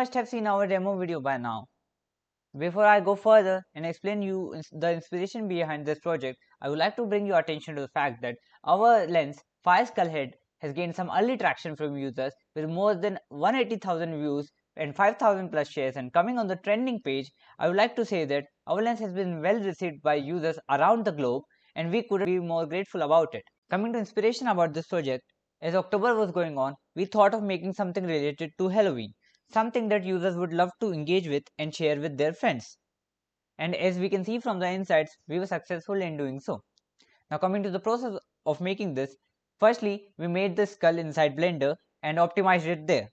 must have seen our demo video by now. Before I go further and explain you the inspiration behind this project, I would like to bring your attention to the fact that our lens 5 skull head has gained some early traction from users with more than 180,000 views and 5,000 plus shares, and coming on the trending page, I would like to say that our lens has been well received by users around the globe and we couldn't be more grateful about it. Coming to inspiration about this project, as October was going on, we thought of making something related to Halloween, something that users would love to engage with and share with their friends. And as we can see from the insights, we were successful in doing so. Now coming to the process of making this, firstly we made the skull inside Blender and optimized it there.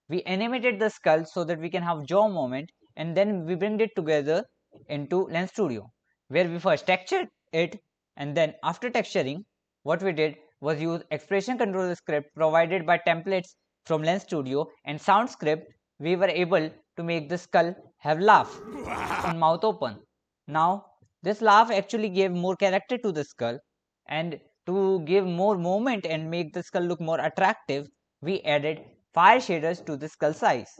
We animated the skull so that we can have jaw movement, and then we bring it together into LensStudio, where we first textured it, and then after texturing, what we did was use expression controller script provided by templates from LensStudio and sound script. We were able to make the skull have laugh on mouth open. Now this laugh actually gave more character to the skull, and to give more movement and make the skull look more attractive, we added fire shaders to the skull size.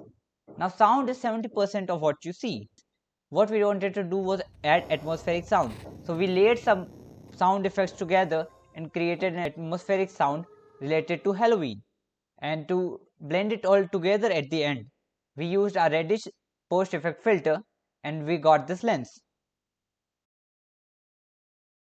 Now sound is 70% of what you see. What we wanted to do was add atmospheric sound. So we layered some sound effects together and created an atmospheric sound related to Halloween. And to blend it all together at the end, we used a reddish post effect filter and we got this lens.